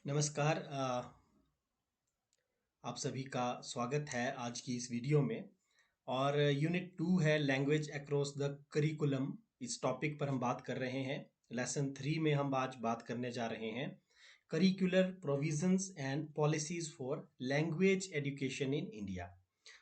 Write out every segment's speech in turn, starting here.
नमस्कार। आप सभी का स्वागत है आज की इस वीडियो में। और यूनिट 2 है लैंग्वेज अक्रॉस द करिकुलम। इस टॉपिक पर हम बात कर रहे हैं। लेसन 3 में हम आज बात करने जा रहे हैं curricular provisions and policies for language education in India.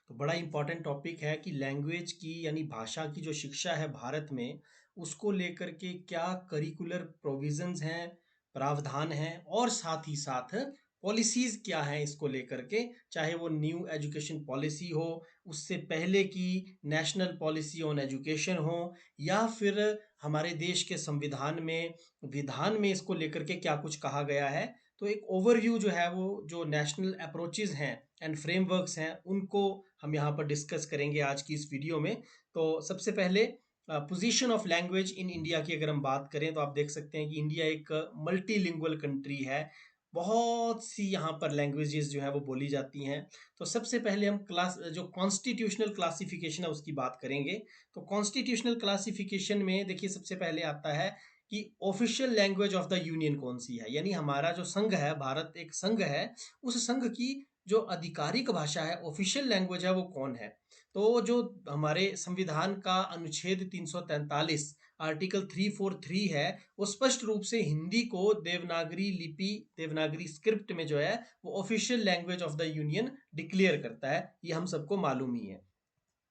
तो बड़ा इंपॉर्टेंट टॉपिक है कि लैंग्वेज की यानी भाषा की जो शिक्षा है भारत में, उसको लेकर के क्या करिकुलर प्रोविजंस हैं, प्रावधान हैं, और साथ ही साथ पॉलिसीज क्या हैं इसको लेकर के। चाहे वो न्यू एजुकेशन पॉलिसी हो, उससे पहले की नेशनल पॉलिसी ऑन एजुकेशन हो, या फिर हमारे देश के संविधान में विधान में इसको लेकर के क्या कुछ कहा गया है। तो एक ओवरव्यू जो है वो जो नेशनल अप्रोचेज हैं एंड फ्रेमवर्क्स हैं, उनको हम यहाँ पर डिस्कस करेंगे आज की इस वीडियो में। तो सबसे पहले position of language in India की अगर हम बात करें तो आप देख सकते हैं कि इंडिया एक मल्टीलिंगुअल कंट्री है। बहुत सी यहाँ पर लैंग्वेजेस जो है वो बोली जाती हैं। तो सबसे पहले हम क्लास जो कॉन्स्टिट्यूशनल क्लासिफिकेशन है उसकी बात करेंगे। तो कॉन्स्टिट्यूशनल क्लासिफिकेशन में देखिए सबसे पहले आता है कि official language of the union कौन सी है, यानी हमारा जो संघ है, भारत एक संघ है, उस संघ की जो आधिकारिक भाषा है, ऑफिशियल लैंग्वेज है, वो कौन है। तो जो हमारे संविधान का अनुच्छेद 343 आर्टिकल 343 है, वो स्पष्ट रूप से हिंदी को देवनागरी लिपि, देवनागरी स्क्रिप्ट में जो है वो official language of the union declare करता है। ये हम सबको मालूम ही है।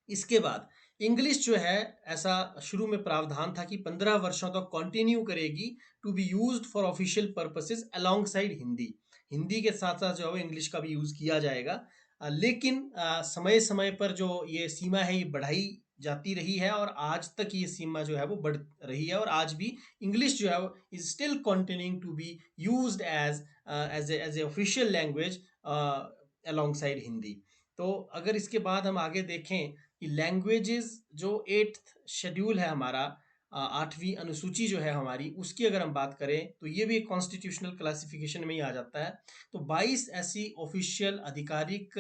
इसके बाद इंग्लिश जो है, ऐसा शुरू में प्रावधान था कि 15 वर्षों तक कंटिन्यू करेगी to be used for official purposes alongside Hindi. Hindi के साथ साथ जो है इंग्लिश का भी यूज किया जाएगा। लेकिन समय समय पर जो ये सीमा है ये बढ़ाई जाती रही है, और आज तक ये सीमा जो है वो बढ़ रही है, और आज भी इंग्लिश जो है वो is still continuing to be used as a official language alongside Hindi. तो अगर इसके बाद हम आगे देखें कि लैंग्वेजेस जो 8th शेड्यूल है हमारा, 8वीं अनुसूची जो है हमारी, उसकी अगर हम बात करें तो ये भी एक कॉन्स्टिट्यूशनल क्लासिफिकेशन में ही आ जाता है। तो 22 ऐसी ऑफिशियल आधिकारिक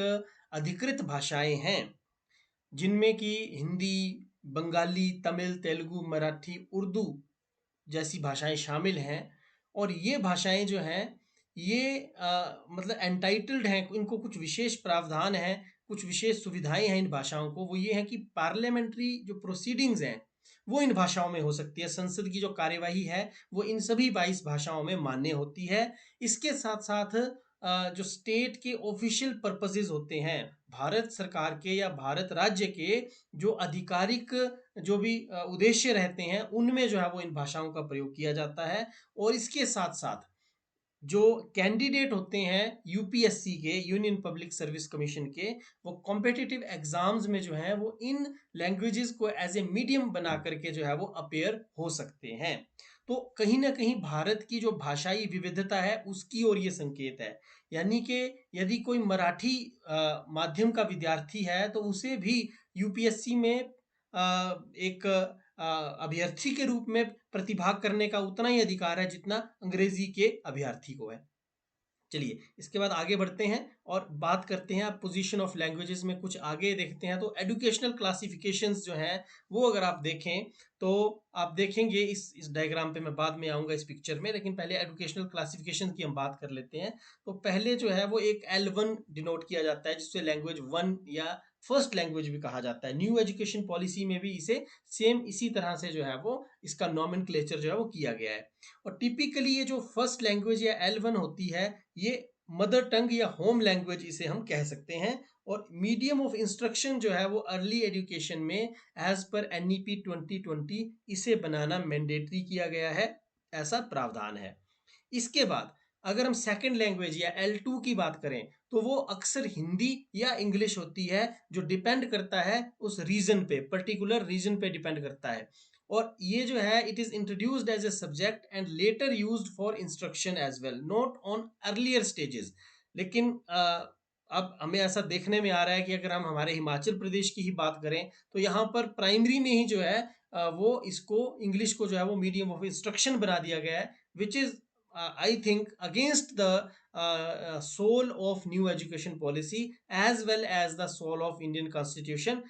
अधिकृत भाषाएं हैं, जिनमें कि हिंदी, बंगाली, तमिल, तेलुगु, मराठी, उर्दू जैसी भाषाएं शामिल हैं। और ये भाषाएं जो हैं ये मतलब एंटाइटल्ड हैं, इनको कुछ विशेष प्रावधान हैं, कुछ विशेष सुविधाएं हैं इन भाषाओं को। वो ये हैं कि पार्लियामेंट्री जो प्रोसीडिंग्स हैं वो इन भाषाओं में हो सकती है। संसद की जो कार्यवाही है वो इन सभी 22 भाषाओं में मान्य होती है। इसके साथ साथ जो स्टेट के ऑफिशियल पर्पसेस होते हैं, भारत सरकार के या भारत राज्य के जो आधिकारिक जो भी उद्देश्य रहते हैं, उनमें जो है वो इन भाषाओं का प्रयोग किया जाता है। और इसके साथ साथ जो कैंडिडेट होते हैं यूपीएससी के, यूनियन पब्लिक सर्विस कमीशन के, वो कॉम्पिटिटिव एग्जाम्स में जो है वो इन लैंग्वेजेस को एज ए मीडियम बना करके जो है वो अपेयर हो सकते हैं। तो कहीं ना कहीं भारत की जो भाषाई विविधता है उसकी ओर ये संकेत है। यानी कि यदि कोई मराठी माध्यम का विद्यार्थी है तो उसे भी यूपीएससी में एक अभ्यर्थी के रूप में प्रतिभाग करने का उतना ही अधिकार है जितना अंग्रेजी के अभ्यर्थी को है। चलिए इसके बाद आगे बढ़ते हैं और बात करते हैं। आप पोजीशन ऑफ लैंग्वेजेस में कुछ आगे देखते हैं तो एजुकेशनल क्लासिफिकेशंस जो हैं वो अगर आप देखें तो आप देखेंगे इस डायग्राम पे, मैं बाद में आऊंगा इस पिक्चर में, लेकिन पहले एजुकेशनल क्लासिफिकेशन की हम बात कर लेते हैं। तो पहले जो है वो एक L1 डिनोट किया जाता है, जिससे लैंग्वेज 1 या फर्स्ट लैंग्वेज भी कहा जाता है। न्यू एजुकेशन पॉलिसी में भी इसे सेम इसी तरह से जो है वो इसका नॉमेनक्लेचर जो है वो किया गया है। और टिपिकली ये जो फर्स्ट लैंग्वेज या L1 होती है, ये मदर टंग या होम लैंग्वेज इसे हम कह सकते हैं। और मीडियम ऑफ इंस्ट्रक्शन जो है वो अर्ली एजुकेशन में एज पर NEP 2020 इसे बनाना मैंडेटरी किया गया है, ऐसा प्रावधान है। इसके बाद अगर हम सेकंड लैंग्वेज या L2 की बात करें तो वो अक्सर हिंदी या इंग्लिश होती है, जो डिपेंड करता है उस रीजन पे, पर्टिकुलर रीजन पे डिपेंड करता है। और ये जो है it is introduced as a subject and later used for instruction as well, not on earlier stages. लेकिन अब हमें ऐसा देखने में आ रहा है कि अगर हम हमारे हिमाचल प्रदेश की ही बात करें तो यहाँ पर प्राइमरी में ही जो है वो इसको इंग्लिश को जो है वो मीडियम ऑफ इंस्ट्रक्शन बना दिया गया है, which is I think against the soul of new education policy as well as the soul of Indian Constitution।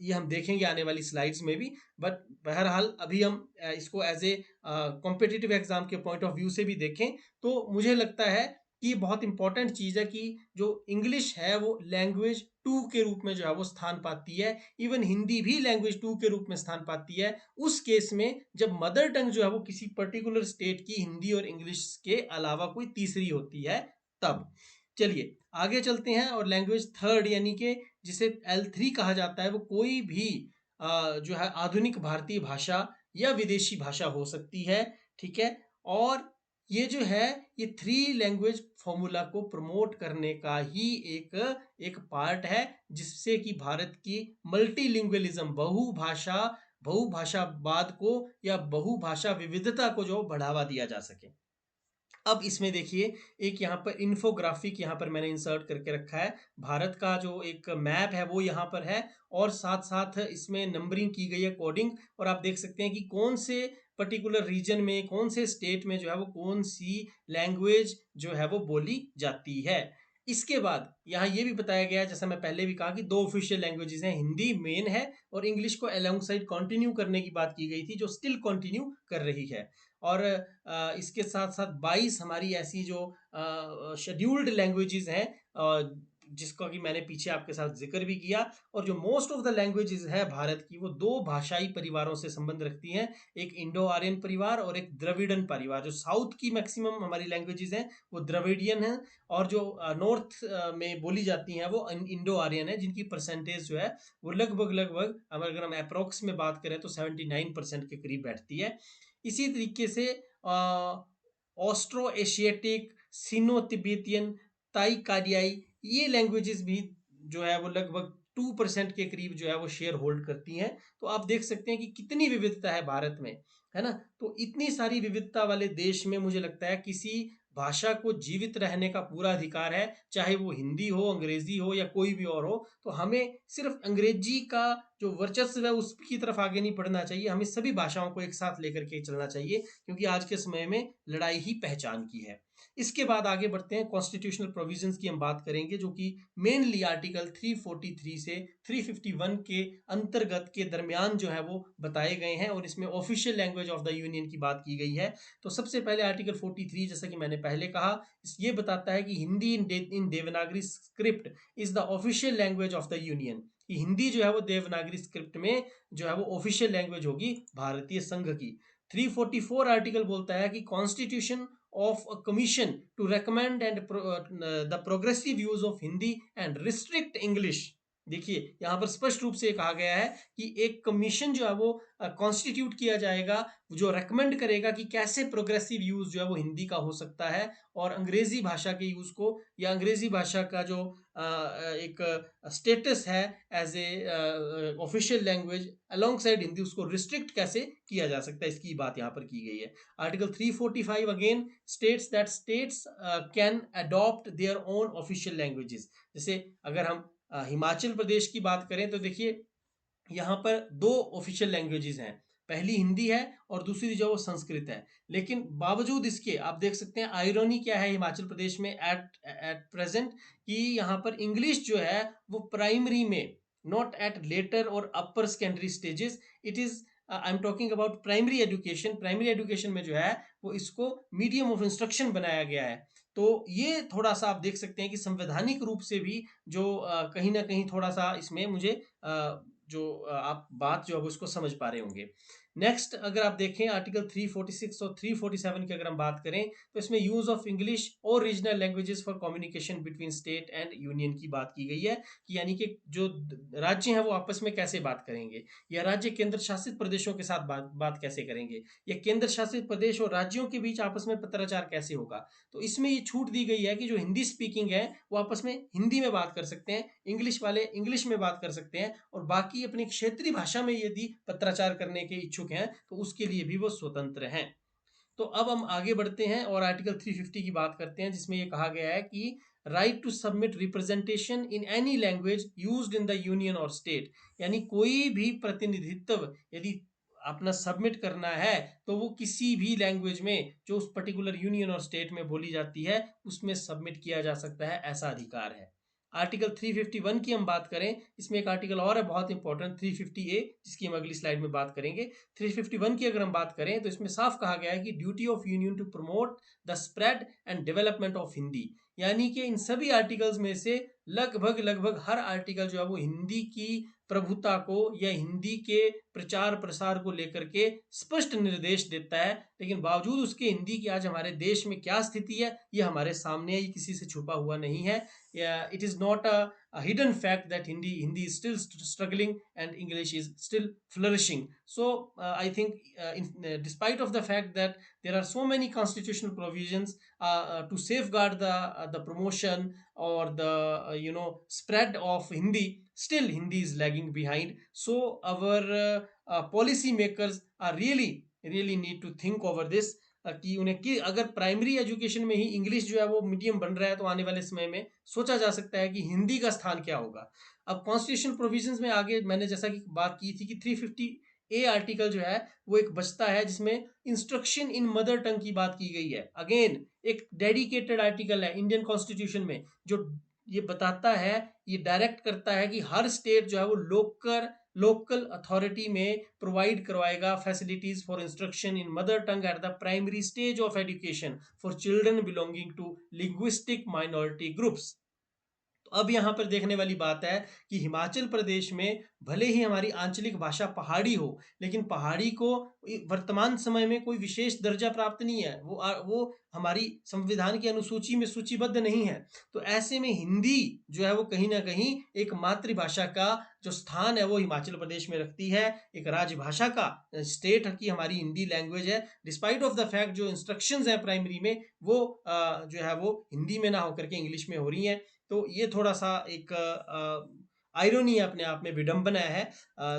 ये हम देखेंगे आने वाली स्लाइड्स में भी। बट बहरहाल अभी हम इसको एज ए कॉम्पिटिटिव एग्जाम के पॉइंट ऑफ व्यू से भी देखें तो मुझे लगता है कि बहुत इंपॉर्टेंट चीज़ है कि जो इंग्लिश है वो लैंग्वेज टू के रूप में जो है वो स्थान पाती है। इवन हिंदी भी लैंग्वेज टू के रूप में स्थान पाती है उस केस में जब मदर टंग जो है वो किसी पर्टिकुलर स्टेट की हिंदी और इंग्लिश के अलावा कोई तीसरी होती है तब। चलिए आगे चलते हैं और लैंग्वेज थर्ड यानी कि जिसे L3 कहा जाता है वो कोई भी जो है आधुनिक भारतीय भाषा या विदेशी भाषा हो सकती है। ठीक है। और ये जो है ये थ्री लैंग्वेज फॉर्मूला को प्रमोट करने का ही एक एक पार्ट है जिससे कि भारत की मल्टीलिंगुअलिज्म बहुभाषावाद को या बहुभाषा विविधता को जो बढ़ावा दिया जा सके। अब इसमें देखिए एक यहाँ पर इन्फोग्राफिक यहाँ पर मैंने इंसर्ट करके रखा है। भारत का जो एक मैप है वो यहाँ पर है और साथ साथ इसमें नंबरिंग की गई है कोडिंग, और आप देख सकते हैं कि कौन से पर्टिकुलर रीजन में कौन से स्टेट में जो है वो कौन सी लैंग्वेज जो है वो बोली जाती है। इसके बाद यहाँ ये भी बताया गया है जैसा मैं पहले भी कहा कि दो ऑफिशियल लैंग्वेजेस हैं, हिंदी मेन है और इंग्लिश को अलोंग साइड कंटिन्यू करने की बात की गई थी जो स्टिल कंटिन्यू कर रही है। और इसके साथ साथ 22 हमारी ऐसी जो शेड्यूल्ड लैंग्वेजेस हैं जिसका कि मैंने पीछे आपके साथ जिक्र भी किया। और जो मोस्ट ऑफ द लैंग्वेजेस है भारत की वो दो भाषाई परिवारों से संबंध रखती हैं, एक इंडो आर्यन परिवार और एक द्रविड़न परिवार। जो साउथ की मैक्सिमम हमारी लैंग्वेजेस हैं वो द्रविडियन हैं और जो नॉर्थ में बोली जाती हैं वो इंडो आर्यन है जिनकी परसेंटेज जो है वो लगभग लगभग अगर हम अप्रोक्स में बात करें तो 79% के करीब बैठती है। इसी तरीके से ऑस्ट्रो एशियाटिक, सिनो तिब्बतियन, ताई कारियाई ये लैंग्वेजेस भी जो है वो लगभग 2% के करीब जो है वो शेयर होल्ड करती हैं। तो आप देख सकते हैं कि कितनी विविधता है भारत में, है ना। तो इतनी सारी विविधता वाले देश में मुझे लगता है किसी भाषा को जीवित रहने का पूरा अधिकार है, चाहे वो हिंदी हो, अंग्रेजी हो या कोई भी और हो। तो हमें सिर्फ अंग्रेजी का जो वर्चस्व है उसकी तरफ आगे नहीं बढ़ना चाहिए, हमें सभी भाषाओं को एक साथ लेकर के चलना चाहिए क्योंकि आज के समय में लड़ाई ही पहचान की है। इसके बाद आगे बढ़ते हैं, कॉन्स्टिट्यूशनल प्रोविजंस की हम बात करेंगे जो कि मेनली आर्टिकल 343 से 351 के अंतर्गत के दरमियान जो है वो बताए गए हैं और इसमें official language of the union की बात की गई है। तो सबसे पहले आर्टिकल 43 जैसा कि मैंने पहले कहा ये बताता है कि Hindi in Devanagari script is the official language of the union, कि हिंदी जो है वो देवनागरी स्क्रिप्ट में जो है वो ऑफिशियल लैंग्वेज होगी भारतीय संघ की। 344 आर्टिकल बोलता है कि constitution of a commission to recommend and the progressive use of Hindi and restrict English। देखिए यहाँ पर स्पष्ट रूप से कहा गया है कि एक कमीशन जो है वो कॉन्स्टिट्यूट किया जाएगा जो रेकमेंड करेगा कि कैसे प्रोग्रेसिव यूज जो है वो हिंदी का हो सकता है और अंग्रेजी भाषा के यूज को या अंग्रेजी भाषा का जो एक स्टेटस है as a official language alongside Hindi उसको रिस्ट्रिक्ट कैसे किया जा सकता है, इसकी बात यहाँ पर की गई है। Article 345 again states that states can adopt their own official languages. जैसे अगर हम हिमाचल प्रदेश की बात करें तो देखिए यहाँ पर दो ऑफिशियल लैंग्वेजेस हैं, पहली हिंदी है और दूसरी जो वो संस्कृत है। लेकिन बावजूद इसके आप देख सकते हैं आयरनी क्या है हिमाचल प्रदेश में एट एट प्रेजेंट कि यहाँ पर इंग्लिश जो है वो प्राइमरी में, नॉट एट लेटर और upper secondary stages, it is I am talking about primary education. Primary education में जो है वो इसको मीडियम ऑफ इंस्ट्रक्शन बनाया गया है। तो ये थोड़ा सा आप देख सकते हैं कि संवैधानिक रूप से भी जो कहीं ना कहीं थोड़ा सा इसमें मुझे जो आप बात जो है उसको समझ पा रहे होंगे। नेक्स्ट अगर आप देखें आर्टिकल 346 और 347 की अगर हम बात करें तो इसमें यूज ऑफ इंग्लिश और regional languages for communication between state and union की बात की गई है कि यानी कि जो राज्य हैं वो आपस में कैसे बात करेंगे या राज्य केंद्र शासित प्रदेशों के साथ बात कैसे करेंगे या केंद्र शासित प्रदेश और राज्यों के बीच आपस में पत्राचार कैसे होगा। तो इसमें ये छूट दी गई है कि जो हिंदी स्पीकिंग है वो आपस में हिंदी में बात कर सकते हैं, इंग्लिश वाले इंग्लिश में बात कर सकते हैं और बाकी अपनी क्षेत्रीय भाषा में यदि पत्राचार करने के इच्छुक हैं तो उसके लिए भी वो स्वतंत्र हैं। तो अब हम आगे बढ़ते हैं और आर्टिकल 350 की बात करते हैं जिसमें ये कहा गया है कि right to submit representation in any language used in the union और स्टेट, यानी कोई भी प्रतिनिधित्व यदि अपना सबमिट करना है तो वो किसी भी लैंग्वेज में जो उस पर्टिकुलर यूनियन और स्टेट में बोली जाती है उसमें सबमिट किया जा सकता है, ऐसा अधिकार है। आर्टिकल 351 की हम बात करें, इसमें एक आर्टिकल और है बहुत इंपॉर्टेंट 350A, जिसकी हम अगली स्लाइड में बात करेंगे। 351 की अगर हम बात करें तो इसमें साफ कहा गया है कि duty of union to promote the spread and development of Hindi, यानी कि इन सभी आर्टिकल्स में से लगभग लगभग हर आर्टिकल जो है वो हिंदी की प्रभुता को या हिंदी के प्रचार प्रसार को लेकर के स्पष्ट निर्देश देता है। लेकिन बावजूद उसके हिंदी की आज हमारे देश में क्या स्थिति है, ये हमारे सामने है, ये किसी से छुपा हुआ नहीं है। It is not a hidden fact that Hindi is still struggling and English is still flourishing. So I think despite of the fact that there are so many constitutional provisions to safeguard the promotion or the spread of Hindi, still Hindi is lagging behind. So our policy makers are really need to think over this, कि उन्हें कि अगर primary education में ही English जो है वो medium बन रहा है, तो आने वाले समय में सोचा जा सकता है कि हिंदी का स्थान क्या होगा। अब कॉन्स्टिट्यूशन प्रोविजंस में आगे मैंने जैसा कि बात की थी कि 350A आर्टिकल जो है वो एक बचता है, जिसमें इंस्ट्रक्शन इन मदर टंग की बात की गई है। अगेन एक डेडिकेटेड आर्टिकल है इंडियन कॉन्स्टिट्यूशन में, जो ये बताता है, ये डायरेक्ट करता है कि हर स्टेट जो है वो लोकल अथॉरिटी में प्रोवाइड करवाएगा facilities for instruction in mother tongue at the primary stage of education for children belonging to linguistic minority groups. अब यहाँ पर देखने वाली बात है कि हिमाचल प्रदेश में भले ही हमारी आंचलिक भाषा पहाड़ी हो, लेकिन पहाड़ी को वर्तमान समय में कोई विशेष दर्जा प्राप्त नहीं है, वो हमारी संविधान की अनुसूची में सूचीबद्ध नहीं है। तो ऐसे में हिंदी जो है वो कहीं ना कहीं एक मातृभाषा का जो स्थान है वो हिमाचल प्रदेश में रखती है, एक राजभाषा का, स्टेट की हमारी हिंदी लैंग्वेज है, डिस्पाइट ऑफ द फैक्ट जो इंस्ट्रक्शंस हैं प्राइमरी में वो जो है वो हिंदी में ना होकर के इंग्लिश में हो रही हैं। तो ये थोड़ा सा एक आयरनी अपने आप में, विडंबना है।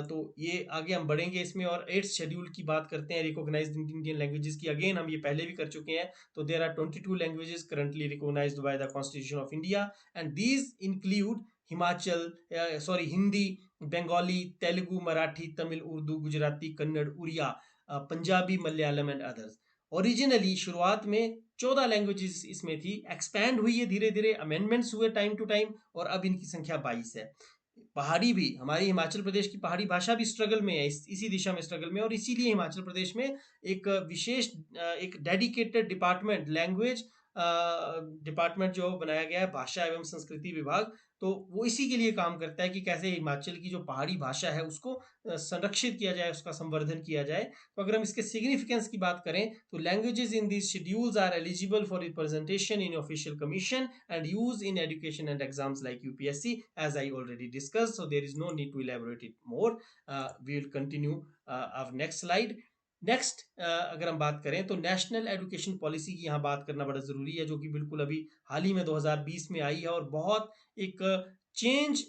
तो ये आगे हम बढ़ेंगे इसमें और 8th शेड्यूल की बात करते हैं रिकॉग्नाइज्ड इंडियन लैंग्वेजेस की। अगेन हम ये पहले भी कर चुके हैं। तो there are 22 languages currently recognised by the constitution of India and these include Hindi, Bengali, Telugu, Marathi, Tamil, Urdu, Gujarati, Kannada, Oriya, Punjabi, Malayalam and others. Originally शुरुआत में 14 लैंग्वेजेस इसमें थी, एक्सपैंड हुई है धीरे धीरे, अमेंडमेंट्स हुए टाइम टू टाइम, और अब इनकी संख्या 22 है। पहाड़ी भी, हमारी हिमाचल प्रदेश की पहाड़ी भाषा भी स्ट्रगल में है, इसी दिशा में स्ट्रगल में, और इसीलिए हिमाचल प्रदेश में एक विशेष एक डेडिकेटेड डिपार्टमेंट, लैंग्वेज डिपार्टमेंट जो बनाया गया है, भाषा एवं संस्कृति विभाग। तो वो इसी के लिए काम करता है कि कैसे हिमाचल की जो पहाड़ी भाषा है उसको संरक्षित किया जाए, उसका संवर्धन किया जाए। तो अगर हम इसके सिग्निफिकेंस की बात करें तो languages in these schedules are eligible for representation in official commission and use in education and exams like UPSC, as I already discuss, so there is no need to elaborate it more. We will continue our next slide. Next अगर हम बात करें तो national education policy की यहाँ बात करना बड़ा ज़रूरी है, जो कि बिल्कुल अभी हाल ही में 2020 में आई है और बहुत एक चेंज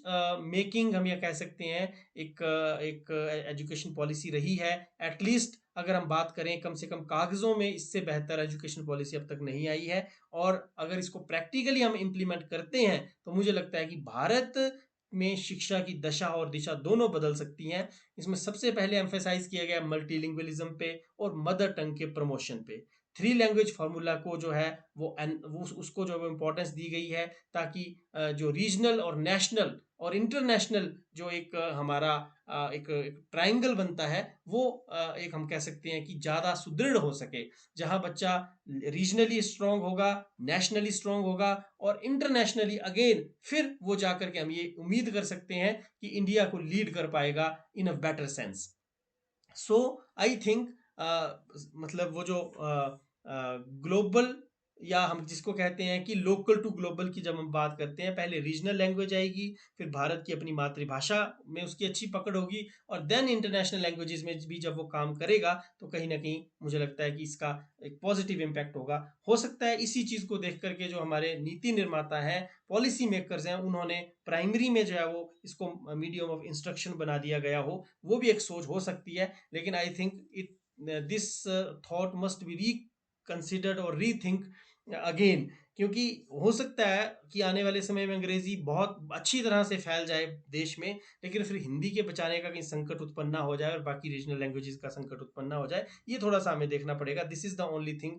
मेकिंग हम यह कह सकते हैं, एक एजुकेशन पॉलिसी रही है। एटलीस्ट अगर हम बात करें, कम से कम कागज़ों में इससे बेहतर एजुकेशन पॉलिसी अब तक नहीं आई है। और अगर इसको प्रैक्टिकली हम इम्प्लीमेंट करते हैं तो मुझे लगता है कि भारत में शिक्षा की दशा और दिशा दोनों बदल सकती हैं। इसमें सबसे पहले एम्फेसाइज किया गया मल्टीलिंगुअलिज्म पे और मदर टंग के प्रमोशन पे। 3 लैंग्वेज फार्मूला को जो है वो उसको जो इम्पोर्टेंस दी गई है, ताकि जो रीजनल और नेशनल और इंटरनेशनल जो एक हमारा एक ट्रायंगल बनता है, वो एक हम कह सकते हैं कि ज़्यादा सुदृढ़ हो सके, जहाँ बच्चा रीजनली स्ट्रांग होगा, नेशनली स्ट्रांग होगा और इंटरनेशनली अगेन फिर वो जाकर के हम ये उम्मीद कर सकते हैं कि इंडिया को लीड कर पाएगा in a better sense. So I think मतलब वो जो ग्लोबल या हम जिसको कहते हैं कि लोकल टू ग्लोबल की जब हम बात करते हैं, पहले रीजनल लैंग्वेज आएगी, फिर भारत की अपनी मातृभाषा में उसकी अच्छी पकड़ होगी, और देन इंटरनेशनल लैंग्वेजेस में भी जब वो काम करेगा तो कहीं ना कहीं मुझे लगता है कि इसका एक पॉजिटिव इम्पैक्ट होगा। हो सकता है इसी चीज़ को देख करके जो हमारे नीति निर्माता हैं, पॉलिसी मेकर्स हैं, उन्होंने प्राइमरी में जो है वो इसको मीडियम ऑफ इंस्ट्रक्शन बना दिया गया हो, वो भी एक सोच हो सकती है। लेकिन I think it this thought must be reconsidered और रीथिंक अगेन, क्योंकि हो सकता है कि आने वाले समय में अंग्रेजी बहुत अच्छी तरह से फैल जाए देश में, लेकिन फिर हिंदी के बचाने का कहीं संकट उत्पन्न ना हो जाए और बाकी रीजनल लैंग्वेजेस का संकट उत्पन्न ना हो जाए, ये थोड़ा सा हमें देखना पड़ेगा। This is the only thing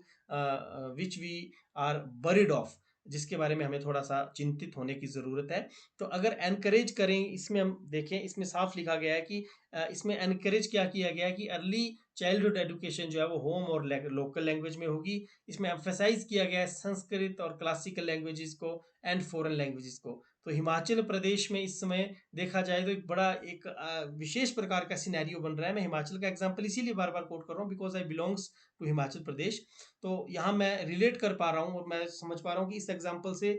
which we are buried of. जिसके बारे में हमें थोड़ा सा चिंतित होने की ज़रूरत है। तो अगर एनकरेज करें, इसमें हम देखें, इसमें साफ लिखा गया है कि इसमें एनकरेज क्या किया गया है कि अर्ली चाइल्डहुड एजुकेशन जो है वो होम और लोकल लैंग्वेज में होगी। इसमें एम्फेसाइज किया गया है संस्कृत और क्लासिकल लैंग्वेजेस को एंड फॉरेन लैंग्वेजेस को। तो हिमाचल प्रदेश में इस समय देखा जाए तो एक बड़ा एक विशेष प्रकार का सिनेरियो बन रहा है। मैं हिमाचल का एग्जांपल इसीलिए बार बार कोट कर रहा हूँ because I belongs to Himachal Pradesh. तो यहाँ मैं रिलेट कर पा रहा हूँ और मैं समझ पा रहा हूँ कि इस एग्जांपल से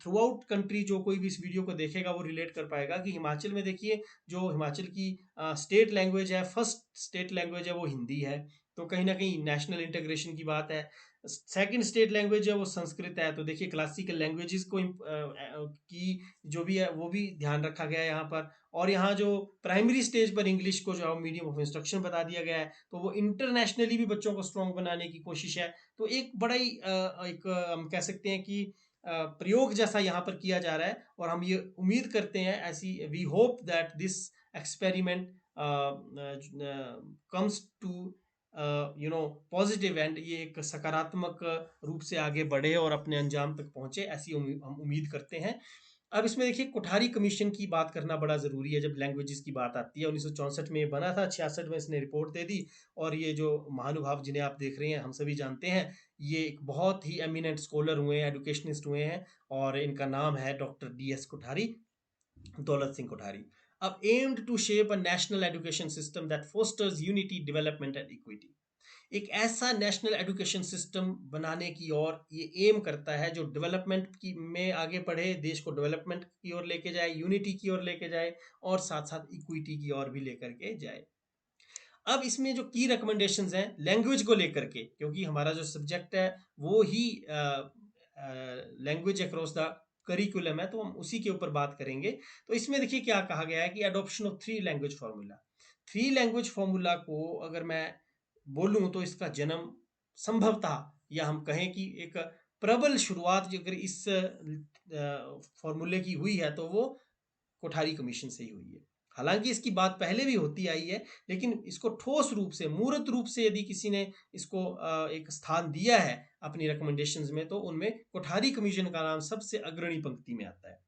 थ्रू आउट कंट्री जो कोई भी इस वीडियो को देखेगा वो रिलेट कर पाएगा कि हिमाचल में देखिए, जो हिमाचल की स्टेट लैंग्वेज है, फर्स्ट स्टेट लैंग्वेज है वो हिंदी है। तो कहीं ना कहीं नेशनल इंटीग्रेशन की बात है। सेकंड स्टेट लैंग्वेज है वो संस्कृत है। तो देखिए क्लासिकल लैंग्वेजेस को की जो भी है वो भी ध्यान रखा गया है यहाँ पर। और यहाँ जो प्राइमरी स्टेज पर इंग्लिश को जो मीडियम ऑफ इंस्ट्रक्शन बता दिया गया है, तो वो इंटरनेशनली भी बच्चों को स्ट्रॉन्ग बनाने की कोशिश है। तो एक बड़ा ही एक हम कह सकते हैं कि प्रयोग जैसा यहाँ पर किया जा रहा है। और हम ये उम्मीद करते हैं, ऐसी we hope that this experiment comes to positive end, ये एक सकारात्मक रूप से आगे बढ़े और अपने अंजाम तक पहुंचे, ऐसी हम उम्मीद करते हैं। अब इसमें देखिए कोठारी कमीशन की बात करना बड़ा ज़रूरी है जब लैंग्वेजेस की बात आती है। 1964 में ये बना था, 66 में इसने रिपोर्ट दे दी। और ये जो महानुभाव जिन्हें आप देख रहे हैं हम सभी जानते हैं, ये एक बहुत ही एमिनेंट स्कॉलर हुए हैं, एडुकेशनिस्ट हुए हैं। और इनका नाम है डॉक्टर DS कोठारी, दौलत सिंह कोठारी। अब aimed to shape a national education system that fosters unity, development and equity. एक ऐसा नेशनल एजुकेशन सिस्टम बनाने की ओर ये एम करता है जो डेवलपमेंट की में आगे बढ़े, देश को डेवलपमेंट की ओर लेके जाए, यूनिटी की ओर लेके जाए और साथ साथ इक्विटी की ओर भी लेकर के जाए। अब इसमें जो की रिकमेंडेशंस हैं लैंग्वेज को लेकर के, क्योंकि हमारा जो सब्जेक्ट है वो ही लैंग्वेज अक्रॉस द करिकुलम है, तो हम उसी के ऊपर बात करेंगे। तो इसमें देखिए क्या कहा गया है कि adoption of three language formula. Three language formula को अगर मैं बोलूं तो इसका जन्म संभवतः, या हम कहें कि एक प्रबल शुरुआत जो अगर इस फॉर्मूले की हुई है तो वो कोठारी कमीशन से ही हुई है। हालांकि इसकी बात पहले भी होती आई है, लेकिन इसको ठोस रूप से, मूर्त रूप से यदि किसी ने इसको एक स्थान दिया है अपनी रिकमेंडेशंस में, तो उनमें कोठारी कमीशन का नाम सबसे अग्रणी पंक्ति में आता है।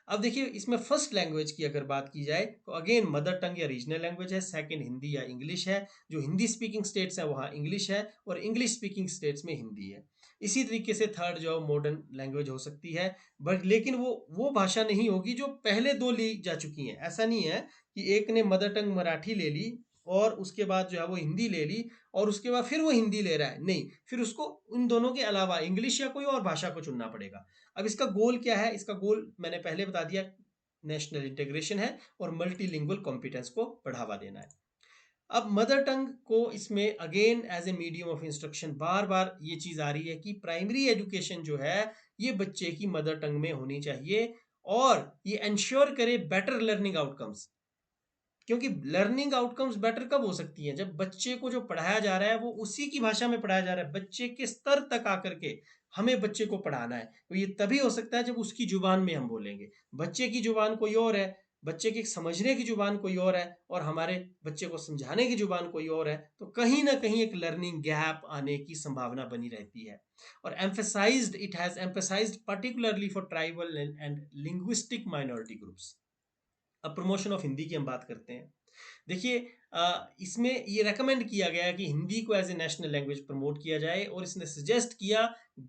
अब देखिए इसमें फर्स्ट लैंग्वेज की अगर बात की जाए तो अगेन मदर टंग या रीजनल लैंग्वेज है। सेकंड हिंदी या इंग्लिश है। जो हिंदी स्पीकिंग स्टेट्स है वहाँ इंग्लिश है और इंग्लिश स्पीकिंग स्टेट्स में हिंदी है। इसी तरीके से थर्ड जो मॉडर्न लैंग्वेज हो सकती है, बट लेकिन वो भाषा नहीं होगी जो पहले दो ली जा चुकी हैं। ऐसा नहीं है कि एक ने मदर टंग मराठी ले ली और उसके बाद जो है वो हिंदी ले ली और उसके बाद फिर वो हिंदी ले रहा है, नहीं, फिर उसको उन दोनों के अलावा इंग्लिश या कोई और भाषा को चुनना पड़ेगा। अब इसका गोल क्या है? इसका गोल मैंने पहले बता दिया, नेशनल इंटीग्रेशन है और मल्टीलिंगुअल कॉम्पिटेंस को बढ़ावा देना है। अब मदर टंग को इसमें again as a medium of instruction बार बार ये चीज आ रही है कि प्राइमरी एजुकेशन जो है ये बच्चे की मदर टंग में होनी चाहिए और ये इंश्योर करे बेटर लर्निंग आउटकम्स। क्योंकि लर्निंग आउटकम्स बेटर कब हो सकती हैं? जब बच्चे को जो पढ़ाया जा रहा है वो उसी की भाषा में पढ़ाया जा रहा है, बच्चे के स्तर तक आकर के हमें बच्चे को पढ़ाना है। तो ये तभी हो सकता है जब उसकी जुबान में हम बोलेंगे। बच्चे की जुबान कोई और है, बच्चे की समझने की जुबान कोई और है और हमारे बच्चे को समझाने की जुबान कोई और है, तो कहीं ना कहीं एक लर्निंग गैप आने की संभावना बनी रहती है। और emphasised, it has emphasised particularly for tribal and linguistic minority groups. अब प्रमोशन ऑफ हिंदी की हम बात करते हैं। देखिए इसमें ये रेकमेंड किया गया है कि हिंदी को as a national language promote किया जाए और इसने सजेस्ट किया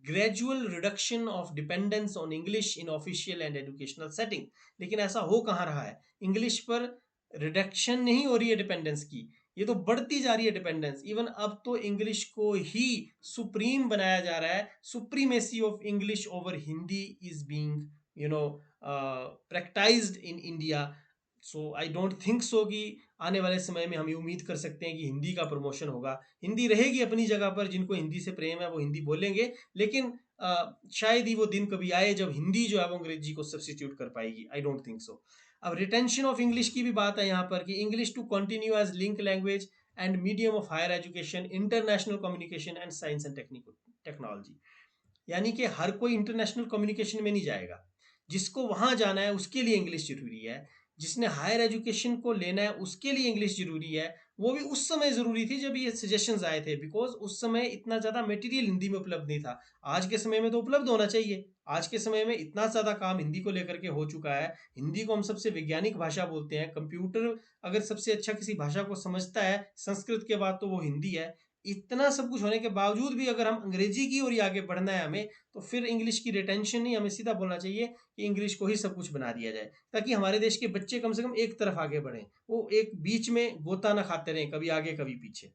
gradual reduction of dependence on English in official and educational setting. लेकिन ऐसा हो कहाँ रहा है? इंग्लिश पर रिडक्शन नहीं हो रही है डिपेंडेंस की, ये तो बढ़ती जा रही है डिपेंडेंस। इवन अब तो इंग्लिश को ही सुप्रीम बनाया जा रहा है। Supremacy of English over Hindi is being practised in India. So I don't think so कि आने वाले समय में हम ये उम्मीद कर सकते हैं कि हिंदी का प्रमोशन होगा। हिंदी रहेगी अपनी जगह पर, जिनको हिंदी से प्रेम है वो हिंदी बोलेंगे, लेकिन शायद ही वो दिन कभी आए जब हिंदी जो है वो अंग्रेजी को सब्सिट्यूट कर पाएगी। आई डोंट थिंक सो। अब रिटेंशन ऑफ इंग्लिश की भी बात है यहाँ पर कि English to continue as link language and medium of higher education, international communication and science and technology. यानी कि हर कोई इंटरनेशनल कम्युनिकेशन में नहीं जाएगा, जिसको वहां जाना है उसके लिए इंग्लिश जरूरी है, जिसने हायर एजुकेशन को लेना है उसके लिए इंग्लिश जरूरी है, वो भी उस समय ज़रूरी थी जब ये सजेशंस आए थे, बिकॉज़ उस समय इतना ज़्यादा मटेरियल हिंदी में उपलब्ध नहीं था। आज के समय में तो उपलब्ध होना चाहिए। आज के समय में इतना ज़्यादा काम हिंदी को लेकर के हो चुका है। हिंदी को हम सबसे वैज्ञानिक भाषा बोलते हैं। कंप्यूटर अगर सबसे अच्छा किसी भाषा को समझता है संस्कृत के बाद, तो वो हिंदी है। इतना सब कुछ होने के बावजूद भी अगर हम अंग्रेजी की ओर ही आगे बढ़ना है हमें, तो फिर इंग्लिश की रिटेंशन नहीं, हमें सीधा बोलना चाहिए कि इंग्लिश को ही सब कुछ बना दिया जाए, ताकि हमारे देश के बच्चे कम से कम एक तरफ आगे बढ़ें, वो एक बीच में गोता ना खाते रहें, कभी आगे कभी पीछे।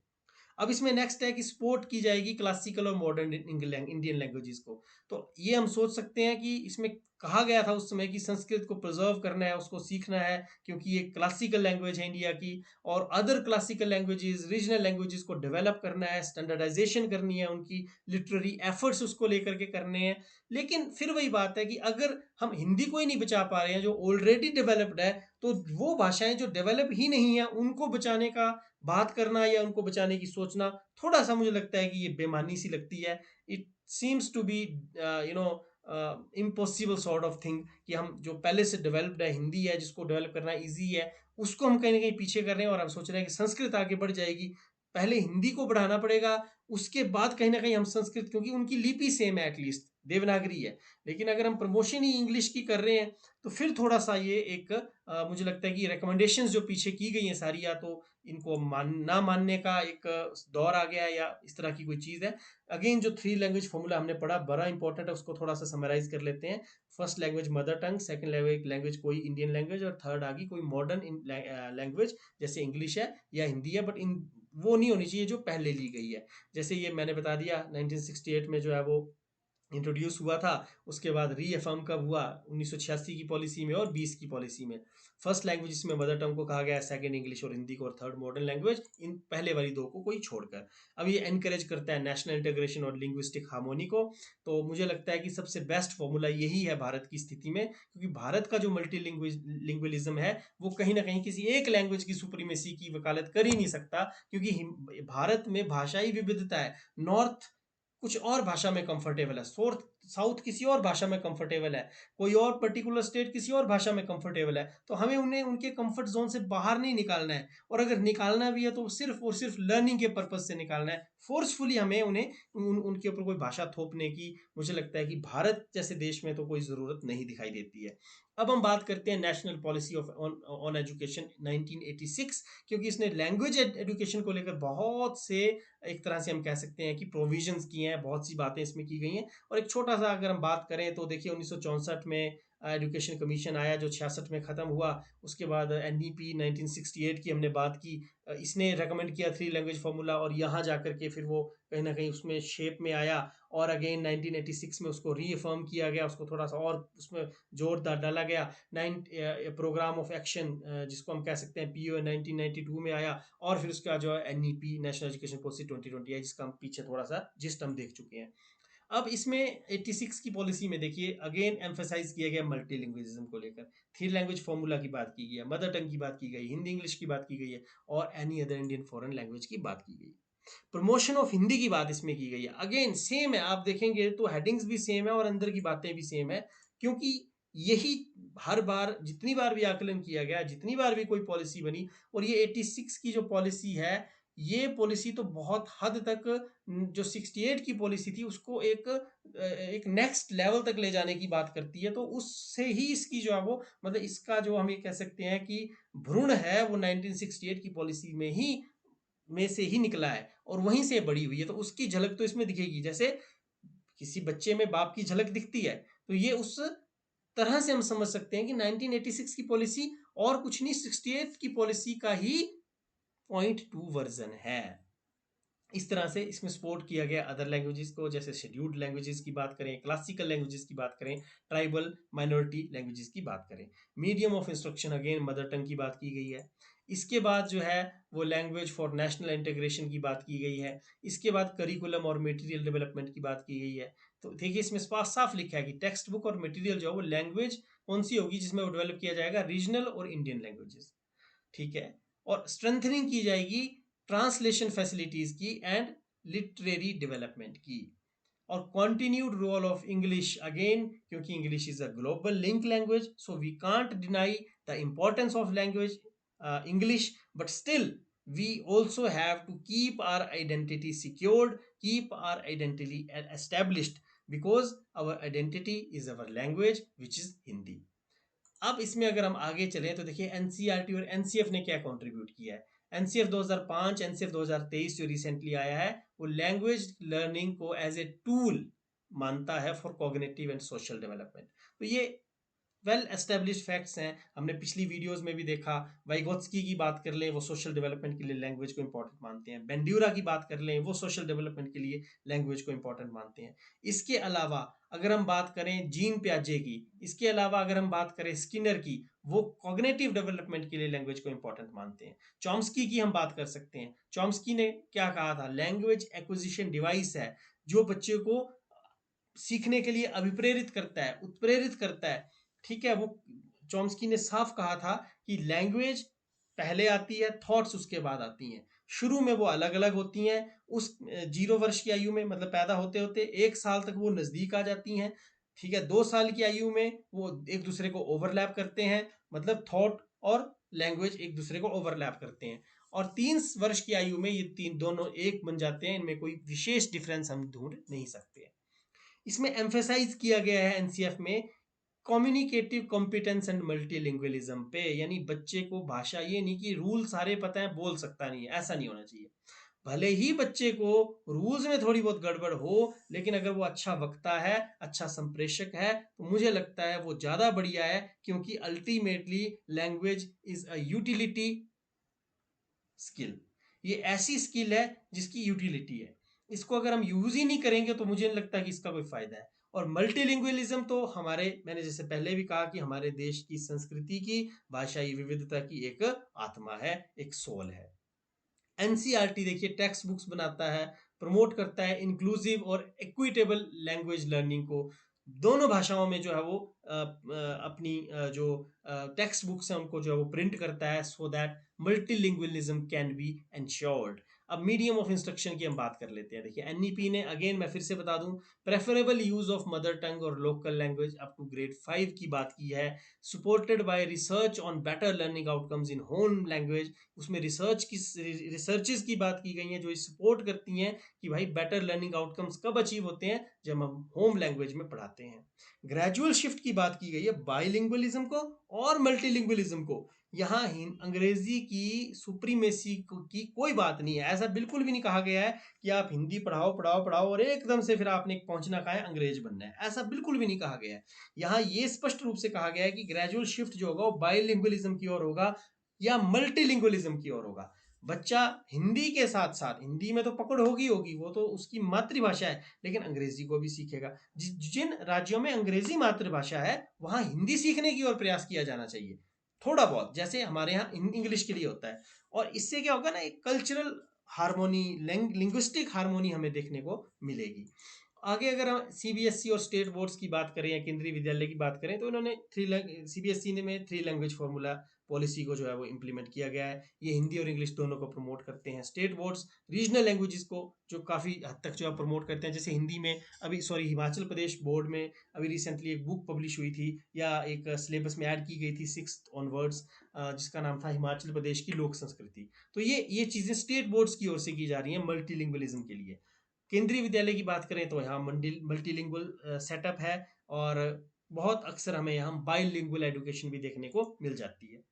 अब इसमें नेक्स्ट है कि सपोर्ट की जाएगी क्लासिकल और मॉडर्न इंडियन लैंग्वेजेस को। तो ये हम सोच सकते हैं कि इसमें कहा गया था उस समय कि संस्कृत को प्रिजर्व करना है, उसको सीखना है, क्योंकि ये क्लासिकल लैंग्वेज है इंडिया की, और other classical languages, regional languages को डेवलप करना है, स्टैंडर्डाइजेशन करनी है, उनकी लिटरेरी एफर्ट्स उसको लेकर के करने हैं। लेकिन फिर वही बात है कि अगर हम हिंदी को ही नहीं बचा पा रहे हैं जो ऑलरेडी डेवलप्ड है, तो वो भाषाएं जो डेवलप ही नहीं है उनको बचाने का बात करना या उनको बचाने की सोचना, थोड़ा सा मुझे लगता है कि ये बेमानी सी लगती है। It seems to be you know impossible sort of thing कि हम जो पहले से डेवलप्ड है, हिंदी है जिसको डेवलप करना इजी है, उसको हम कहीं ना कहीं पीछे कर रहे हैं, और हम सोच रहे हैं कि संस्कृत आगे बढ़ जाएगी। पहले हिंदी को बढ़ाना पड़ेगा, उसके बाद कहीं ना कहीं हम संस्कृत, क्योंकि उनकी लिपि सेम है, एटलीस्ट देवनागरी है। लेकिन अगर हम प्रमोशन ही इंग्लिश की कर रहे हैं, तो फिर थोड़ा सा ये एक मुझे लगता है कि रिकमेंडेशंस जो पीछे की गई हैं सारी, या तो इनको ना मानने का एक दौर आ गया है, या इस तरह की कोई चीज़ है। अगेन जो थ्री लैंग्वेज फॉर्मूला हमने पढ़ा बड़ा इंपॉर्टेंट है, उसको थोड़ा सा समराइज कर लेते हैं। First language mother tongue, second language कोई इंडियन लैंग्वेज, और थर्ड आ गई कोई मॉडर्न लैंग्वेज, जैसे इंग्लिश है या हिंदी है, बट इन वो नहीं होनी चाहिए जो पहले ली गई है। जैसे ये मैंने बता दिया 1968 में जो है वो इंट्रोड्यूस हुआ था। उसके बाद रीअफर्म कब हुआ, 1986 की पॉलिसी में और 20 की पॉलिसी में। फर्स्ट लैंग्वेज इसमें मदर टंग को कहा गया है, सेकंड इंग्लिश और हिंदी को, और थर्ड मॉडर्न लैंग्वेज, इन पहले वाली दो को कोई छोड़कर। अब ये एनकरेज करता है नेशनल इंटीग्रेशन और लिंग्विस्टिक हार्मोनी को। तो मुझे लगता है कि सबसे बेस्ट फॉर्मूला यही है भारत की स्थिति में, क्योंकि भारत का जो मल्टी लिंग्विलिज्म है वो कहीं ना कहीं किसी एक लैंग्वेज की सुप्रीमेसी की वकालत कर ही नहीं सकता, क्योंकि भारत में भाषाई विविधता है। नॉर्थ कुछ और भाषा में कंफर्टेबल है, साउथ किसी और भाषा में कंफर्टेबल है, कोई और पर्टिकुलर स्टेट किसी और भाषा में कंफर्टेबल है। तो हमें उन्हें उनके कंफर्ट जोन से बाहर नहीं निकालना है, और अगर निकालना भी है तो सिर्फ और सिर्फ लर्निंग के पर्पज से निकालना है। फोर्सफुली हमें उन्हें उनके ऊपर कोई भाषा थोपने की, मुझे लगता है कि भारत जैसे देश में तो कोई ज़रूरत नहीं दिखाई देती है। अब हम बात करते हैं national policy of on education 1986, क्योंकि इसने लैंग्वेज एजुकेशन को लेकर बहुत से, एक तरह से हम कह सकते हैं कि प्रोविजंस किए हैं, बहुत सी बातें इसमें की गई हैं। और एक छोटा सा अगर हम बात करें तो देखिए 1964 में एजुकेशन कमीशन आया जो 66 में ख़त्म हुआ। उसके बाद एनईपी 1968 की हमने बात की, इसने रेकमेंड किया थ्री लैंग्वेज फार्मूला, और यहाँ जा कर के फिर वो कहीं ना कहीं उसमें शेप में आया, और अगेन 1986 में उसको रीअफर्म किया गया, उसको थोड़ा सा और उसमें जोर डाला गया। नाइन प्रोग्राम ऑफ एक्शन जिसको हम कह सकते हैं पीओ 1992 में आया, और फिर उसका जो है एनईपी नेशनल एजुकेशन पॉलिसी 2020 है, जिसका हम पीछे थोड़ा सा जिस्ट हम देख चुके हैं। अब इसमें 86 की पॉलिसी में देखिए अगेन एम्फेसाइज किया गया मल्टीलिंग्विज्म को लेकर। थ्री लैंग्वेज फॉर्मूला की बात की गई है, मदर टंग की बात की गई, हिंदी इंग्लिश की बात की गई है, और any other Indian foreign language की बात की गई। प्रमोशन ऑफ हिंदी की बात इसमें की गई है। अगेन सेम है, आप देखेंगे तो हेडिंग्स भी सेम है और अंदर की बातें भी सेम है, क्योंकि यही हर बार जितनी बार भी आकलन किया गया, जितनी बार भी कोई पॉलिसी बनी, और ये 86 की जो पॉलिसी है, ये पॉलिसी तो बहुत हद तक जो 68 की पॉलिसी थी उसको एक नेक्स्ट लेवल तक ले जाने की बात करती है। तो उससे ही इसकी जो है वो, मतलब इसका जो हम ये कह सकते हैं कि भ्रूण है वो 1968 की पॉलिसी में से ही निकला है, और वहीं से बड़ी हुई है। तो उसकी झलक तो इसमें दिखेगी, जैसे किसी बच्चे में बाप की झलक दिखती है, तो ये उस तरह से हम समझ सकते हैं कि 1986 की पॉलिसी और कुछ नहीं, 68 की पॉलिसी का ही 0.2 वर्जन है। इस तरह से इसमें सपोर्ट किया गया अदर लैंग्वेजेस को, जैसे शेड्यूल्ड लैंग्वेजेस की बात करें, क्लासिकल लैंग्वेजेस की बात करें, ट्राइबल माइनॉरिटी लैंग्वेजेस की बात करें। Medium of instruction again mother tongue की बात की गई है। इसके बाद जो है वो लैंग्वेज फॉर नेशनल इंटीग्रेशन की बात की गई है। इसके बाद करिकुलम और मटेरियल डेवलपमेंट की बात की गई है। तो देखिए इसमें साफ लिखा है कि टेक्स्ट बुक और मटेरियल जो है वो लैंग्वेज कौन सी होगी जिसमें वो डेवलप किया जाएगा, रीजनल और इंडियन लैंग्वेजेस। ठीक है। और स्ट्रेंथनिंग की जाएगी ट्रांसलेशन फैसिलिटीज की एंड लिटरेरी डेवलपमेंट की। और continued role of English again, क्योंकि English is a global link language, so we can't deny the importance of language English, but still we also have to keep our identity secured, keep our identity established, because our identity is our language, which is Hindi. अब इसमें अगर हम आगे चलें तो देखिए NCERT और NCF ने क्या कंट्रीब्यूट किया है। एनसीएफ 2005, एनसीएफ 2023 जो रिसेंटली आया है, वो लैंग्वेज लर्निंग को एज ए टूल मानता है for cognitive and social development. तो ये वेल एस्टेब्लिश्ड फैक्ट्स हैं, हमने पिछली वीडियोस में भी देखा। वाइगोत्स्की की बात कर लें, वो सोशल डेवलपमेंट के लिए लैंग्वेज को इंपॉर्टेंट मानते हैं। बेंड्यूरा की बात कर लें, वो सोशल डेवलपमेंट के लिए लैंग्वेज को इंपॉर्टेंट मानते हैं। इसके अलावा अगर हम बात करें जीन प्याजे की, इसके अलावा अगर हम बात करें स्किनर की, वो कॉग्निटिव डेवलपमेंट के लिए लैंग्वेज को इंपॉर्टेंट मानते हैं। चॉम्स्की की हम बात कर सकते हैं। चॉम्स्की ने क्या कहा था, लैंग्वेज एक्विजिशन डिवाइस है जो बच्चे को सीखने के लिए अभिप्रेरित करता है, उत्प्रेरित करता है। ठीक है, वो चॉम्स्की ने साफ कहा था कि लैंग्वेज पहले आती है, थॉट्स उसके बाद आती हैं। शुरू में वो अलग अलग होती हैं, उस 0 वर्ष की आयु में, मतलब पैदा होते होते 1 साल तक वो नज़दीक आ जाती हैं। ठीक है, 2 साल की आयु में वो एक दूसरे को ओवरलैप करते हैं, मतलब थॉट और लैंग्वेज एक दूसरे को ओवरलैप करते हैं। और 3 वर्ष की आयु में ये तीन दोनों एक बन जाते हैं, इनमें कोई विशेष डिफरेंस हम ढूंढ नहीं सकते। इसमें एम्फेसाइज किया गया है एनसीएफ में कम्युनिकेटिव कॉम्पिटेंस एंड मल्टीलिंगुअलिज्म पे, यानी बच्चे को भाषा, ये नहीं कि रूल सारे पता है बोल सकता नहीं है, ऐसा नहीं होना चाहिए। भले ही बच्चे को रूल्स में थोड़ी बहुत गड़बड़ हो, लेकिन अगर वो अच्छा वक्ता है, अच्छा संप्रेषक है, तो मुझे लगता है वो ज़्यादा बढ़िया है, क्योंकि ultimately language is a utility skill. ये ऐसी स्किल है जिसकी यूटिलिटी है। इसको अगर हम यूज ही नहीं करेंगे तो मुझे नहीं लगता कि इसका कोई फायदा है। और मल्टीलिंगुअलिज्म तो हमारे, मैंने जैसे पहले भी कहा कि हमारे देश की संस्कृति की, भाषाई विविधता की एक आत्मा है, एक सोल है। एनसीईआरटी देखिए टेक्स्ट बुक्स बनाता है, प्रमोट करता है इंक्लूसिव और इक्विटेबल लैंग्वेज लर्निंग को। दोनों भाषाओं में जो है वो अपनी जो टेक्स्ट बुक्स हैं उनको जो है वो प्रिंट करता है, so that multilingualism can be ensured. अब मीडियम ऑफ इंस्ट्रक्शन की हम बात कर लेते हैं। देखिए एनईपी ने, अगेन मैं फिर से बता दूं, preferable use of mother tongue और local language up to grade 5 की बात की है, supported by research on better learning outcomes in home language. उसमें रिसर्चेस की बात की गई हैं जो सपोर्ट करती हैं कि भाई बेटर लर्निंग आउटकम्स कब अचीव होते हैं, जब हम होम लैंग्वेज में पढ़ाते हैं। ग्रेजुअल शिफ्ट की बात की गई है बाइलिंगुअलिज्म को और मल्टीलिंगुअलिज्म को। यहाँ अंग्रेजी की सुप्रीमेसी की कोई बात नहीं है। ऐसा बिल्कुल भी नहीं कहा गया है कि आप हिंदी पढ़ाओ पढ़ाओ पढ़ाओ और एकदम से फिर आपने पहुंचना कहा है अंग्रेज बनना है, ऐसा बिल्कुल भी नहीं कहा गया है। यहाँ ये स्पष्ट रूप से कहा गया है कि ग्रेजुअल शिफ्ट जो होगा वो बाइलिंगुअलिज्म की ओर होगा या मल्टीलिंगुअलिज्म की ओर होगा। बच्चा हिंदी के साथ साथ, हिंदी में तो पकड़ होगी होगी, वो तो उसकी मातृभाषा है, लेकिन अंग्रेजी को भी सीखेगा। जिन राज्यों में अंग्रेजी मातृभाषा है वहां हिंदी सीखने की ओर प्रयास किया जाना चाहिए, थोड़ा बहुत, जैसे हमारे यहाँ इंग्लिश के लिए होता है। और इससे क्या होगा ना, एक कल्चरल हारमोनी, लिंग्विस्टिक हारमोनी हमें देखने को मिलेगी। आगे अगर हम सीबीएसई और स्टेट बोर्ड्स की बात करें या केंद्रीय विद्यालय की बात करें, तो इन्होंने सीबीएसई ने में 3 लैंग्वेज फॉर्मूला पॉलिसी को जो है वो इम्प्लीमेंट किया गया है। ये हिंदी और इंग्लिश दोनों को प्रमोट करते हैं। स्टेट बोर्ड्स रीजनल लैंग्वेजेस को जो काफ़ी हद तक जो है प्रमोट करते हैं, जैसे हिंदी में अभी हिमाचल प्रदेश बोर्ड में अभी रिसेंटली एक बुक पब्लिश हुई थी, या एक सिलेबस में ऐड की गई थी 6th ऑनवर्ड्स, जिसका नाम था हिमाचल प्रदेश की लोक संस्कृति। तो ये चीज़ें स्टेट बोर्ड्स की ओर से की जा रही हैं मल्टीलिंगुअलिज्म के लिए। केंद्रीय विद्यालय की बात करें तो यहाँ मल्टीलिंगुअल सेटअप है, और बहुत अक्सर हमें यहाँ बाइलिंगुअल एजुकेशन भी देखने को मिल जाती है।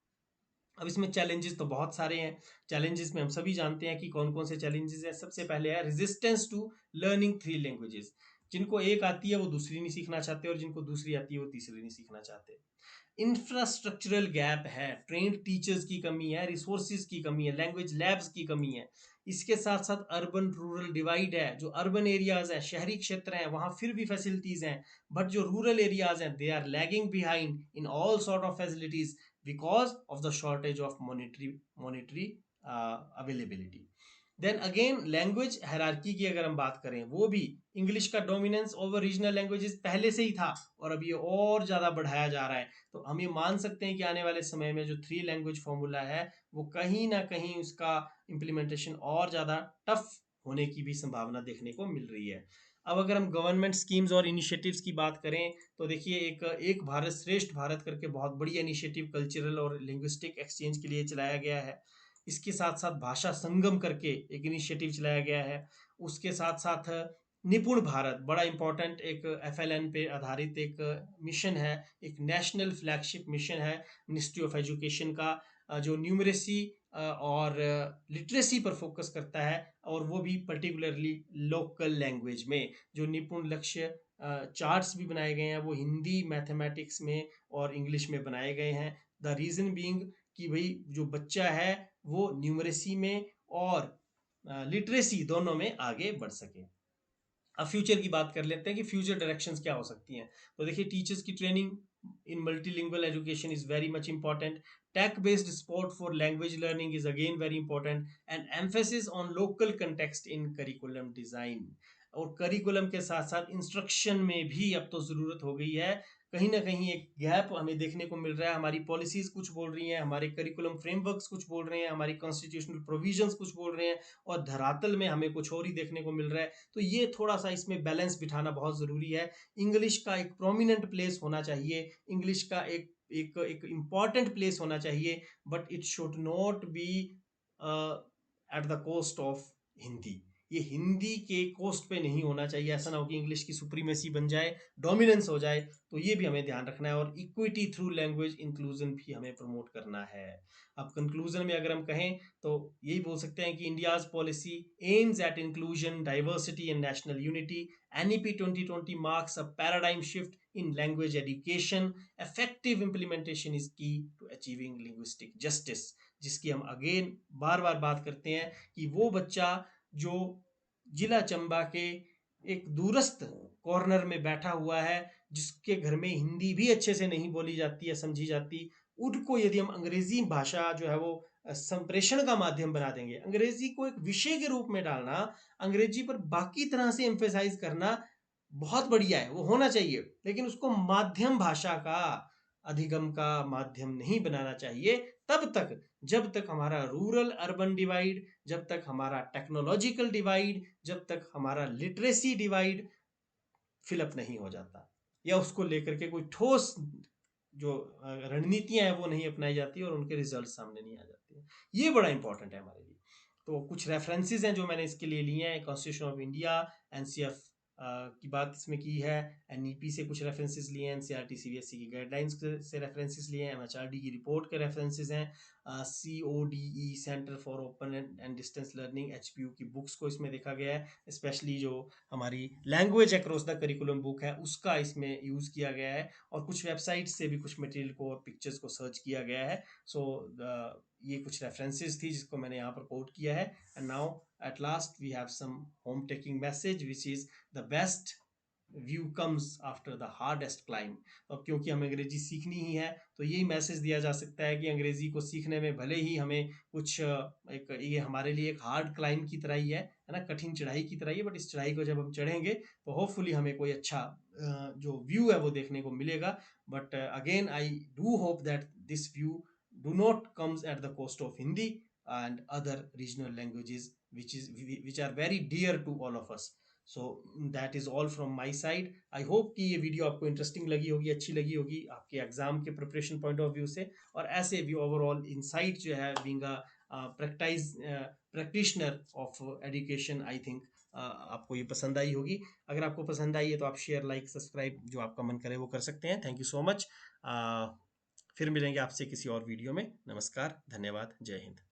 अब इसमें चैलेंजेस तो बहुत सारे हैं। चैलेंजेस में हम सभी जानते हैं कि कौन कौन से चैलेंजेस हैं। सबसे पहले है रेजिस्टेंस टू लर्निंग 3 लैंग्वेजेस। जिनको एक आती है वो दूसरी नहीं सीखना चाहते, और जिनको दूसरी आती है वो तीसरी नहीं सीखना चाहते। इंफ्रास्ट्रक्चरल गैप है, ट्रेंड टीचर्स की कमी है, रिसोर्सेज की कमी है, लैंग्वेज लैब्स की कमी है। इसके साथ साथ अर्बन रूरल डिवाइड है। जो अर्बन एरियाज हैं, शहरी क्षेत्र हैं, वहाँ फिर भी फैसिलिटीज़ हैं, बट जो रूरल एरियाज हैं they are lagging behind in all sort of facilities because of the shortage of monetary availability. Then again language hierarchy की अगर हम बात करें, वो भी इंग्लिश का डोमिनेंस ओवर रीजनल लैंग्वेजेस पहले से ही था, और अब ये और ज़्यादा बढ़ाया जा रहा है। तो हम ये मान सकते हैं कि आने वाले समय में जो 3 लैंग्वेज फॉर्मूला है वो कहीं ना कहीं उसका इम्प्लीमेंटेशन और ज़्यादा टफ होने की भी संभावना देखने को मिल रही है। अब अगर हम गवर्नमेंट स्कीम्स और इनिशिएटिव्स की बात करें तो देखिए एक भारत श्रेष्ठ भारत करके बहुत बढ़िया इनिशिएटिव कल्चरल और लिंग्विस्टिक एक्सचेंज के लिए चलाया गया है। इसके साथ साथ भाषा संगम करके एक इनिशिएटिव चलाया गया है। उसके साथ साथ निपुण भारत बड़ा इंपॉर्टेंट एक FLN पे आधारित एक मिशन है, एक नेशनल फ्लैगशिप मिशन है मिनिस्ट्री ऑफ एजुकेशन का, जो न्यूमरेसी और लिटरेसी पर फोकस करता है, और वो भी पर्टिकुलरली लोकल लैंग्वेज में। जो निपुण लक्ष्य चार्ट्स भी बनाए गए हैं वो हिंदी, मैथमेटिक्स में और इंग्लिश में बनाए गए हैं। द रीज़न बीइंग कि भाई जो बच्चा है वो न्यूमरेसी में और लिटरेसी दोनों में आगे बढ़ सके। अब फ्यूचर की बात कर लेते हैं कि फ्यूचर डायरेक्शंस क्या हो सकती हैं। तो देखिए, टीचर्स की training in multilingual education is very much important. Tech based support for language learning is again very important, and emphasis on local context in curriculum design. और करिकुलम के साथ साथ इंस्ट्रक्शन में भी अब तो ज़रूरत हो गई है। कहीं ना कहीं एक गैप हमें देखने को मिल रहा है। हमारी पॉलिसीज़ कुछ बोल रही हैं, हमारे करिकुलम फ्रेमवर्क्स कुछ बोल रहे हैं, हमारी कॉन्स्टिट्यूशनल प्रोविजंस कुछ बोल रहे हैं, और धरातल में हमें कुछ और ही देखने को मिल रहा है। तो ये थोड़ा सा इसमें बैलेंस बिठाना बहुत ज़रूरी है। इंग्लिश का एक प्रोमिनेंट प्लेस होना चाहिए, इंग्लिश का एक एक एक इम्पॉर्टेंट प्लेस होना चाहिए, but it should not be at the cost of Hindi. ये हिंदी के कोस्ट पे नहीं होना चाहिए। ऐसा ना हो कि इंग्लिश की सुप्रीमेसी बन जाए, डोमिनेंस हो जाए। तो ये भी हमें ध्यान रखना है, और इक्विटी थ्रू लैंग्वेज इंक्लूजन भी हमें प्रमोट करना है। अब कंक्लूजन में अगर हम कहें तो यही बोल सकते हैं कि India's policy aims at inclusion, diversity and national unity. NEP 2020 marks a paradigm shift in language education. Effective implementation is key to achieving linguistic justice, जिसकी हम अगेन बार बार बात करते हैं कि वो बच्चा जो जिला चंबा के एक दूरस्थ कॉर्नर में बैठा हुआ है, जिसके घर में हिंदी भी अच्छे से नहीं बोली जाती है, समझी जाती, उनको यदि हम अंग्रेजी भाषा जो है वो संप्रेषण का माध्यम बना देंगे, अंग्रेजी को एक विषय के रूप में डालना, अंग्रेजी पर बाकी तरह से एम्फेसाइज करना बहुत बढ़िया है, वो होना चाहिए, लेकिन उसको माध्यम भाषा का, अधिगम का माध्यम नहीं बनाना चाहिए तब तक जब तक हमारा रूरल अर्बन डिवाइड, जब तक हमारा टेक्नोलॉजिकल डिवाइड, जब तक हमारा लिटरेसी डिवाइड फिलअप नहीं हो जाता, या उसको लेकर के कोई ठोस जो रणनीतियां हैं वो नहीं अपनाई जाती और उनके रिजल्ट सामने नहीं आ जाते हैं। ये बड़ा इंपॉर्टेंट है हमारे लिए। तो कुछ रेफरेंसेस हैं जो मैंने इसके लिए लिए हैं। कॉन्स्टिट्यूशन ऑफ इंडिया, NCF की बात इसमें की है, NEP से कुछ रेफरेंसेस लिए हैं, NCERT CBSE की गाइडलाइंस से रेफरेंसेस लिए हैं, MHRD की रिपोर्ट के रेफरेंसेस हैं, CODE centre for open and distance learning HPU की बुक्स को इसमें देखा गया है। स्पेशली जो हमारी language across the curriculum book है उसका इसमें यूज़ किया गया है, और कुछ वेबसाइट से भी कुछ मटेरियल को और पिक्चर्स को सर्च किया गया है। सो ये कुछ रेफरेंसेस थी जिसको मैंने यहाँ पर कोट किया है। And now at last we have some home taking message which is the best view comes after the hardest climb. अब क्योंकि हमें अंग्रेजी सीखनी ही है तो यही मैसेज दिया जा सकता है कि अंग्रेजी को सीखने में भले ही हमें कुछ एक ये हमारे लिए एक हार्ड क्लाइम की तरह ही है ना, कठिन चढ़ाई की तरह ही है, बट इस चढ़ाई को जब हम चढ़ेंगे तो होपफुली हमें कोई अच्छा जो व्यू है वो देखने को मिलेगा। But again I do hope that this view do not comes at the cost of Hindi and other regional languages which are very dear to all of us. So that is all from my side. I hope कि ये video आपको interesting लगी होगी, अच्छी लगी होगी आपके exam के प्रिपरेशन पॉइंट ऑफ व्यू से, और ऐसे भी ओवरऑल इनसाइट जो है being a practitioner of education, I think आपको ये पसंद आई होगी। अगर आपको पसंद आई है तो आप शेयर, लाइक, सब्सक्राइब जो आपका मन करे वो कर सकते हैं। Thank you so much. फिर मिलेंगे आपसे किसी और वीडियो में। नमस्कार, धन्यवाद, जय हिंद।